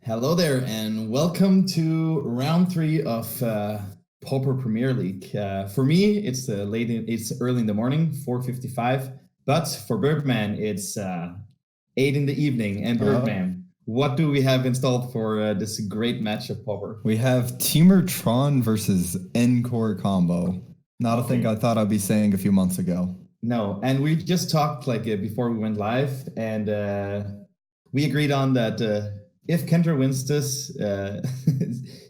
Hello there, and welcome to round 3 of Pauper Premier League. For me, it's early in the morning, 4:55. But for Birdman, it's 8 in the evening. And Birdman, what do we have installed for this great match of Pauper? We have Temur Tron versus en-Kor combo. Not a thing I thought I'd be saying a few months ago. No, and we just talked before we went live, and we agreed on that. If Kendra wins this,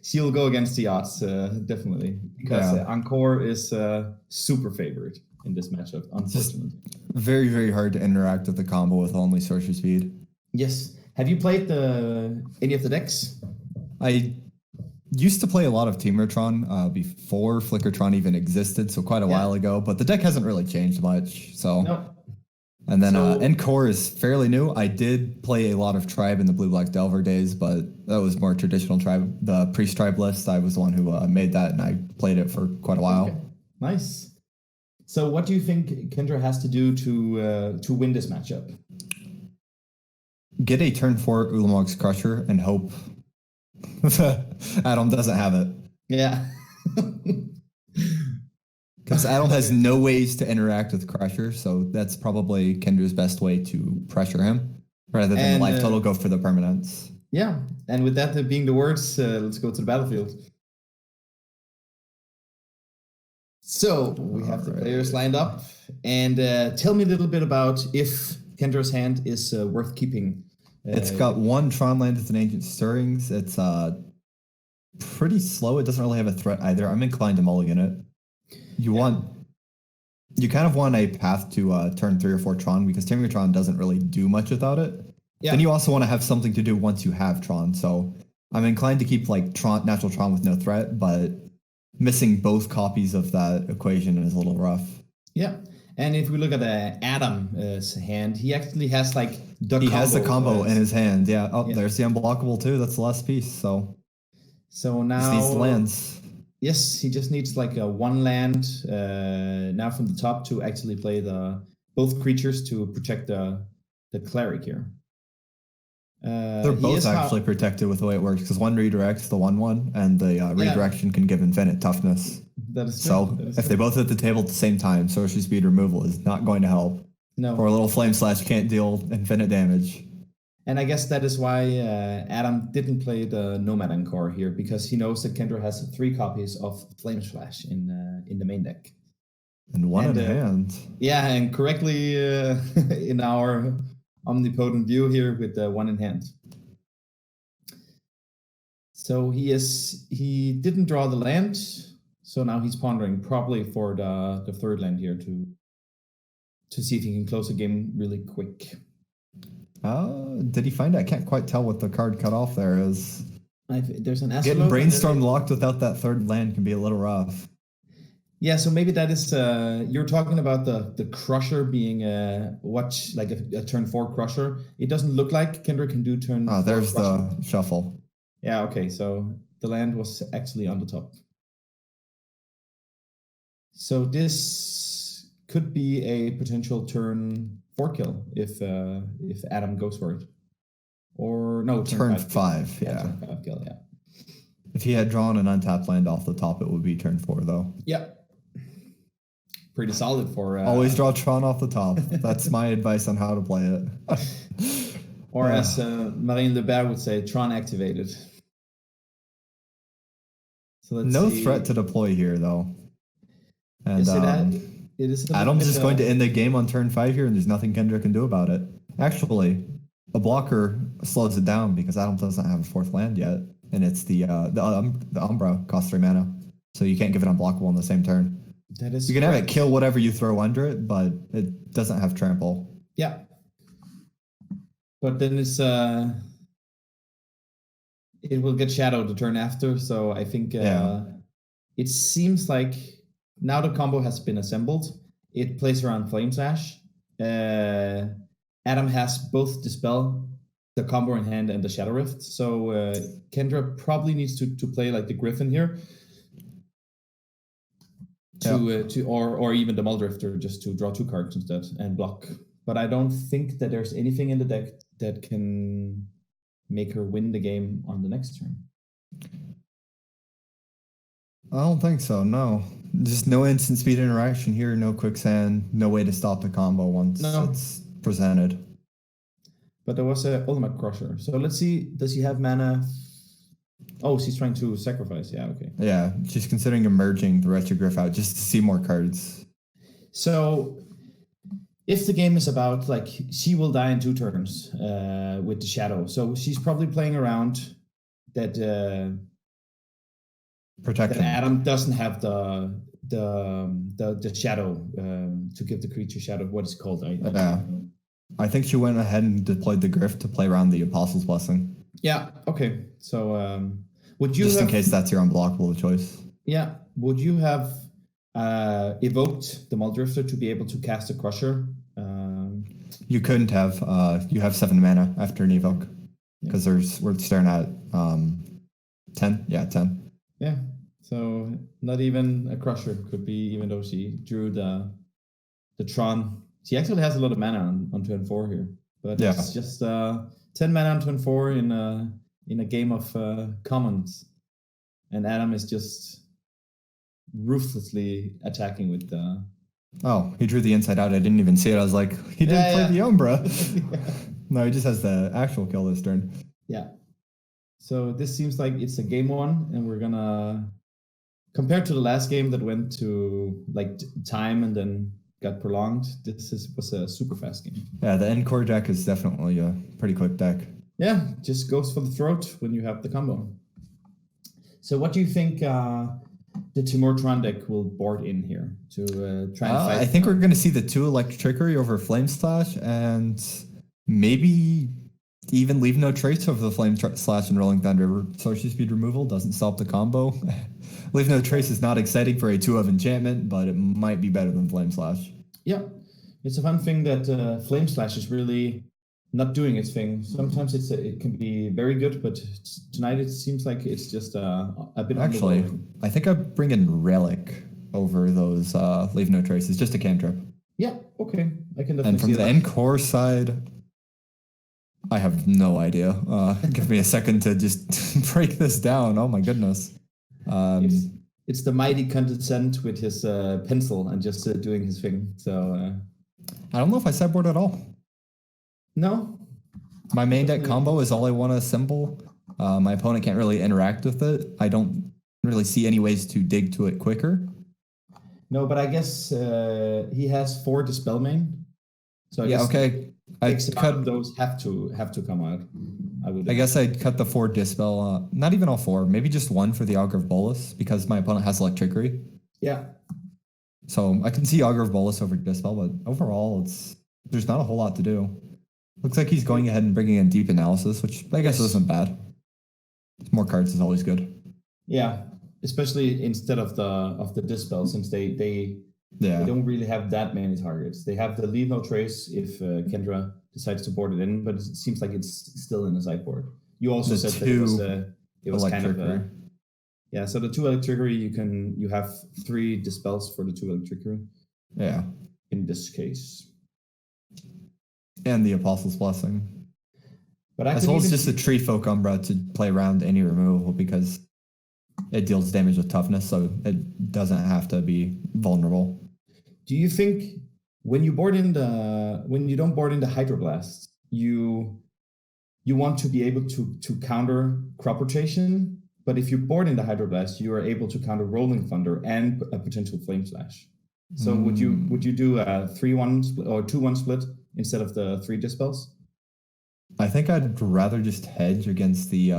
she'll go against the odds, definitely. Because en-Kor is super favorite in this matchup, unfortunately. Very, very hard to interact with the combo with only sorcery speed. Yes. Have you played any of the decks? I used to play a lot of Temur Tron before Flickertron even existed, so quite a while ago. But the deck hasn't really changed much. So. No. And then en-Kor is fairly new. I did play a lot of Tribe in the Blue-Black Delver days, but that was more traditional Tribe. The Priest Tribe list, I was the one who made that, and I played it for quite a while. Okay. Nice. So what do you think Kendra has to do to win this matchup? Get a turn 4 Ulamog's Crusher and hope Adam doesn't have it. Yeah. Because Adam has no ways to interact with Crusher, so that's probably Kendra's best way to pressure him, rather than life total go for the permanence. Yeah, and with that being the words, let's go to the battlefield. So, we have the players lined up, and tell me a little bit about if Kendra's hand is worth keeping. It's got 1 Tron land as an Ancient Stirrings. It's pretty slow. It doesn't really have a threat either. I'm inclined to mulligan it. You kind of want a path to turn 3 or 4 Tron, because Temur Tron doesn't really do much without it. Yeah. Then you also want to have something to do once you have Tron. So I'm inclined to keep natural Tron with no threat, but missing both copies of that equation is a little rough. Yeah, and if we look at Adam's hand, he actually has He has the combo in his hand. Yeah. Oh, there's the unblockable too. That's the last piece. So now he needs lands. Yes, he just needs a 1 land now from the top to actually play both creatures to protect the cleric here. They're both actually protected with the way it works, because 1 redirects the 1/1, and the redirection can give infinite toughness. That is true. So if they both hit the table at the same time, sorcery speed removal is not going to help. No. Or a little flame slash can't deal infinite damage. And I guess that is why Adam didn't play the Nomad en-Kor here, because he knows that Kendra has 3 copies of Flame Slash in the main deck. And 1 in hand. Yeah, and correctly in our omnipotent view here with the 1 in hand. So he didn't draw the land, so now he's pondering probably for the 3rd land here to see if he can close the game really quick. Did he find it? I can't quite tell what the card cut off there is. There's an Astrolabe. Getting Brainstorm locked without that 3rd land can be a little rough. Yeah, so maybe that is you're talking about the Crusher being a turn 4 Crusher. It doesn't look like Kendra can do turn 4 there's Crusher. The shuffle. Yeah, okay, so the land was actually on the top. So this could be a potential turn 4 kill if Adam goes for it. Or no, turn 5 yeah. Turn 5 kill, yeah. If he had drawn an untapped land off the top, it would be turn 4 though. Yeah. Pretty solid for always draw Tron off the top. That's my advice on how to play it. Or as Marine Lebert would say, Tron activated. So let's see. Threat to deploy here though. And Adam's just going to end the game on turn 5 here, and there's nothing Kendra can do about it. Actually, a blocker slows it down because Adam doesn't have a 4th land yet, and it's the Umbra costs 3 mana, so you can't give it unblockable on the same turn. That is. You can have it kill whatever you throw under it, but it doesn't have trample. Yeah. But then it will get shadowed the turn after, so I think it seems like now the combo has been assembled. It plays around Flame Slash. Adam has both Dispel, the combo in hand, and the Shadow Rift. So Kendra probably needs to play the Griffin here. Or even the Mulldrifter, just to draw 2 cards instead and block. But I don't think that there's anything in the deck that can make her win the game on the next turn. I don't think so, no. Just no instant speed interaction here, no quicksand, no way to stop the combo once it's presented. But there was a Ulamog Crusher. So let's see, does he have mana? Oh, she's trying to sacrifice. Yeah, okay. Yeah, she's considering emerging the Wretched Gryff out just to see more cards. So if the game is about, like, she will die in 2 turns with the Shadow. So she's probably playing around that Protection. that Adam doesn't have the Shadow to give the creature Shadow. What is it called? I think she went ahead and deployed the Gryff to play around the Apostle's Blessing. Yeah, okay. So would you just in case that's your unblockable choice? Yeah. Would you have evoked the Mulldrifter to be able to cast a Crusher? You couldn't have. You have 7 mana after an evoke. Because we're staring at 10. Yeah, 10. Yeah. So not even a Crusher could be, even though she drew the Tron. She actually has a lot of mana on turn 4 here. But it's just 10 mana on turn 4 in a game of commons. And Adam is just ruthlessly attacking with the... Oh, he drew the Inside Out. I didn't even see it. I was like, he didn't play the Umbra. No, he just has the actual kill this turn. Yeah. So this seems like it's a game 1, and we're gonna... Compared to the last game that went to like time and then got prolonged, was a super fast game. Yeah, the en-Kor deck is definitely a pretty quick deck. Yeah, just goes for the throat when you have the combo. So what do you think the Temur Tron deck will board in here to try and fight? I think we're going to see the 2 Electrickery over Flame Slash, and maybe even Leave No Trace over the Flame Slash and Rolling Thunder. Sorcery Speed removal doesn't stop the combo. Leave No Trace is not exciting for a 2 of enchantment, but it might be better than Flame Slash. Yeah, it's a fun thing that Flame Slash is really not doing its thing. Sometimes it can be very good, but tonight it seems like it's just a bit. Actually, I think I'd bring in Relic over those Leave No Traces, just a cantrip. Yeah, okay, I can definitely. And from the en-Kor side, I have no idea. Give me a second to just break this down. Oh my goodness. It's the mighty Condescent with his pencil and just doing his thing. So I don't know if I sideboard at all. No. My main deck combo is all I want to assemble. My opponent can't really interact with it. I don't really see any ways to dig to it quicker. No, but I guess he has 4 Dispel main. So I guess okay. I cut those have to come out. I guess I'd cut the 4 Dispel. Not even all 4. Maybe just 1 for the Augur of Bolas because my opponent has Electrickery. Yeah. So I can see Augur of Bolas over Dispel, but overall, there's not a whole lot to do. Looks like he's going ahead and bringing in Deep Analysis, which I guess isn't bad. More cards is always good. Yeah, especially instead of the Dispel, since they don't really have that many targets. They have the Leave No Trace if Kendra decides to board it in, but it seems like it's still in the sideboard. You also said that it was kind of so the 2 Electrickery, you have 3 Dispels for the 2 Electrickery. Yeah. In this case. And the Apostle's Blessing. But as well as just the Treefolk Umbra to play around any removal because it deals damage with toughness, so it doesn't have to be vulnerable. Do you think when you don't board in the Hydroblast, you want to be able to counter crop rotation, but if you board in the Hydroblast, you are able to counter Rolling Thunder and a potential Flame Slash. So would you do a 3-1 split or 2-1 split instead of the 3 Dispels? I think I'd rather just hedge against the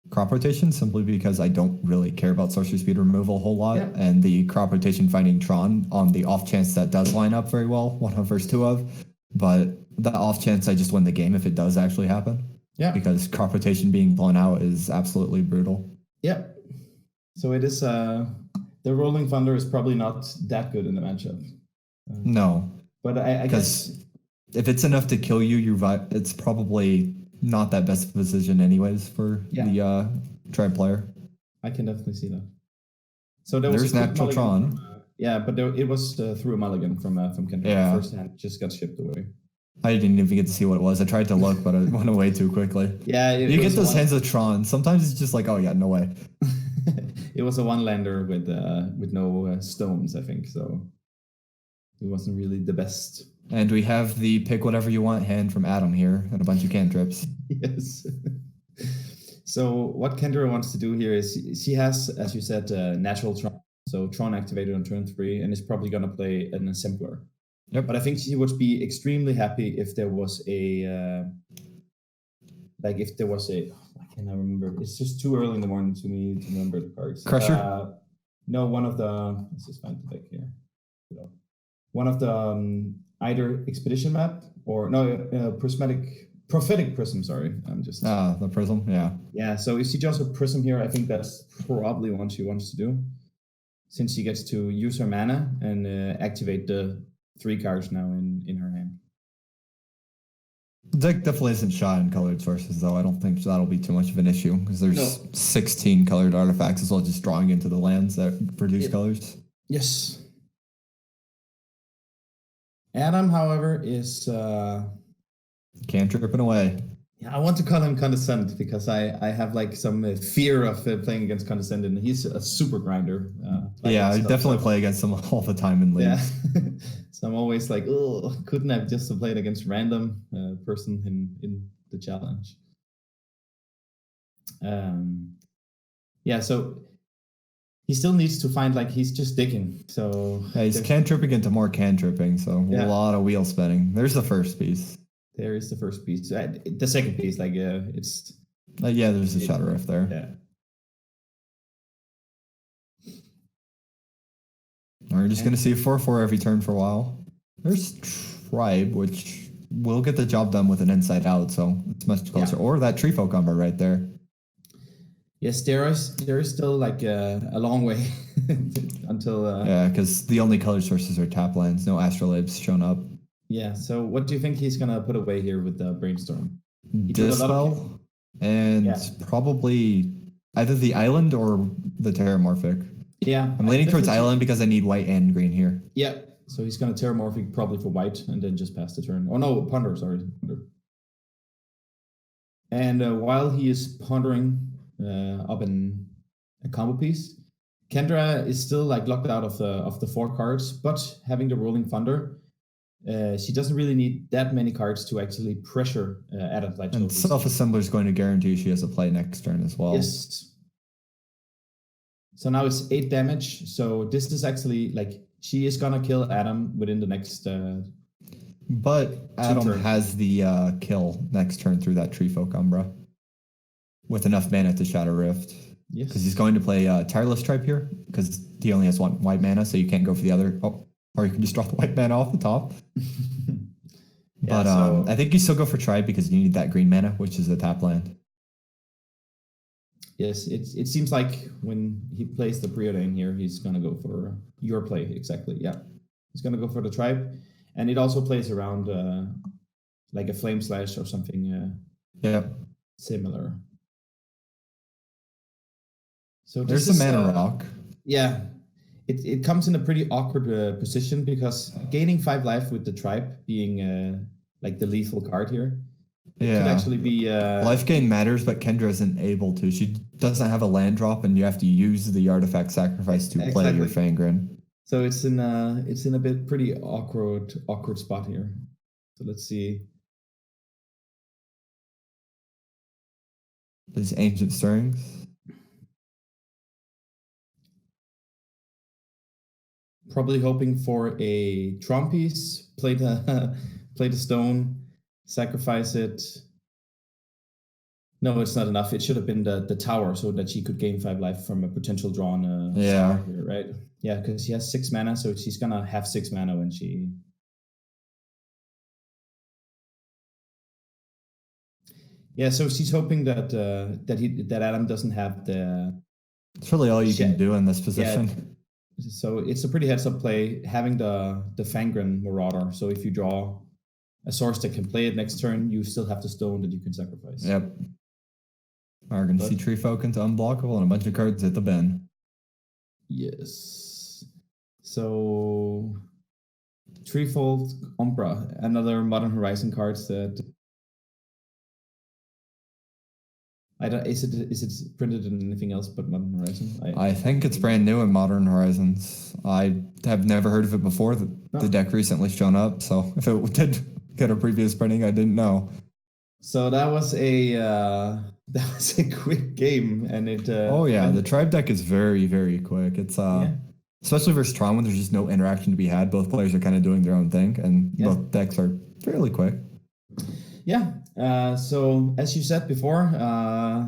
crop rotation simply because I don't really care about sorcery speed removal a whole lot, and the crop rotation finding Tron on the off chance that does line up very well, 1 of versus 2 of, but the off chance I just win the game if it does actually happen. Yeah. Because crop rotation being blown out is absolutely brutal. Yeah. So it is the Rolling Thunder is probably not that good in the matchup. No. But I guess if it's enough to kill you, it's probably not that best position anyways for the tribe player. I can definitely see that. So there's natural Tron. But it was through a mulligan from Kendra. Yeah. The first hand just got shipped away. I didn't even get to see what it was. I tried to look, but it went away too quickly. Yeah, you get those hands of Tron. Sometimes it's just like, oh yeah, no way. It was a one-lander with no stones, I think. So it wasn't really the best. And we have the pick whatever you want hand from Adam here and a bunch of cantrips. Yes. So what Kendra wants to do here is she has, as you said, natural Tron. So Tron activated on turn 3 and is probably going to play an assembler. Yep. But I think she would be extremely happy if there was I cannot remember. It's just too early in the morning to me to remember the cards. Crusher? No, one of the, let's just find the deck here. One of the either Expedition map or Prophetic Prism, sorry. The Prism, yeah. Yeah, so if she draws a Prism here, I think that's probably what she wants to do. Since she gets to use her mana and activate the 3 cards now in her hand. The deck definitely isn't shot in colored sources, though. I don't think that'll be too much of an issue, because there's 16 colored artifacts as well, just drawing into the lands that produce colors. Yes. Adam, however, is... Cantripping away. Yeah, I want to call him Condescend, because I have like some fear of playing against Condescend, and he's a super grinder. I definitely play against him all the time in leagues. Yeah. So I'm always like, oh, couldn't I just have played against random person in the challenge? So he still needs to find, like, he's just digging. So yeah, he's cantripping into more cantripping, so a lot of wheel spinning. There's the first piece. There is the first piece. The second piece, like, it's... there's a Shadow Rift there. Yeah. We're just going to see 4/4 every turn for a while. There's Tribe, which will get the job done with an Inside Out, so it's much closer. Or that Treefolk Umbra right there. Yes, there is still like a long way until... because the only color sources are tap lands. No Astrolabes shown up. Yeah, so what do you think he's going to put away here with the Brainstorm? Dispel and probably either the Island or the Terramorphic. Yeah. I'm leaning towards Island because I need white and green here. Yeah, so he's going to Terramorphic probably for white and then just pass the turn. Oh no, Ponder, sorry. Ponder. And while he is pondering up in a combo piece, Kendra is still like locked out of the 4 cards, but having the Rolling Thunder, she doesn't really need that many cards to actually pressure Adam's Light. And Self-Assembler is going to guarantee she has a play next turn as well. Yes. So now it's 8 damage. So this is actually like she is gonna kill Adam within the next. But Adam has the kill next turn through that Treefolk Umbra with enough mana to Shadow Rift. Yes. Because he's going to play Tireless Tribe here because he only has 1 white mana, so you can't go for the other. Oh, or you can just drop the white mana off the top. But I think you still go for Tribe because you need that green mana, which is a tap land. Yes, it seems like when he plays the Preordain here, he's going to go for your play, exactly, yeah. He's going to go for the Tribe, and it also plays around like a Flame Slash or something similar. So there's the Mana Rock. Yeah, it comes in a pretty awkward position because gaining 5 life with the Tribe being like the lethal card here, could actually be... life gain matters, but Kendra isn't able to. She doesn't have a land drop, and you have to use the artifact sacrifice to play your Fangren. So it's in a bit pretty awkward spot here. So let's see. There's Ancient Stirrings. Probably hoping for a Tron piece, play the stone, sacrifice it. No, it's not enough. It should have been the tower so that she could gain 5 life from a potential drawn star here, right? Yeah, because she has 6 mana, so she's gonna have 6 mana when she... Yeah, so she's hoping that Adam doesn't have the... It's really all you can do in this position. Yeah. So it's a pretty heads-up play, having the Fangren Marauder. So if you draw a source that can play it next turn, you still have the stone that you can sacrifice. Yep. We're going to see Treefolk into unblockable and a bunch of cards at the bin. Yes. So Treefolk Umbra, another Modern Horizon card that I don't. Is it printed in anything else but Modern Horizon? I think it's brand new in Modern Horizons. I have never heard of it before. The deck recently shown up, so if it did get a previous printing, I didn't know. So that was a quick game, and it. The Tribe deck is very, very quick. It's especially versus Tron when there's just no interaction to be had. Both players are kind of doing their own thing, and both decks are fairly quick. Yeah. So as you said before,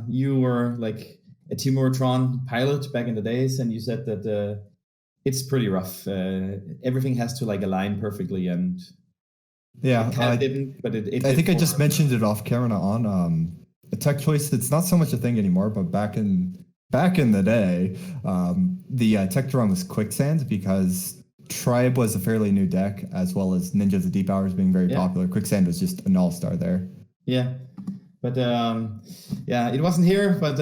you were like a Temur Tron pilot back in the days, and you said that it's pretty rough. Everything has to like align perfectly, and I didn't. But it I think I just mentioned it off camera on a tech choice. It's not so much a thing anymore, but back in the day, the tech Tron was Quicksand because Tribe was a fairly new deck, as well as Ninja of the Deep Hours being very popular. Quicksand was just an all-star there. Yeah, but it wasn't here. But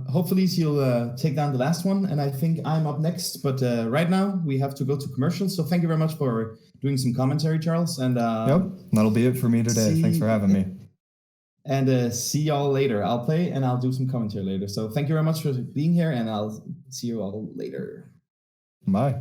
hopefully you'll take down the last one, and I think I'm up next. But right now we have to go to commercials. So thank you very much for doing some commentary, Charles. And that'll be it for me today. Thanks for having me. And see y'all later. I'll play and I'll do some commentary later. So thank you very much for being here, and I'll see you all later. Bye.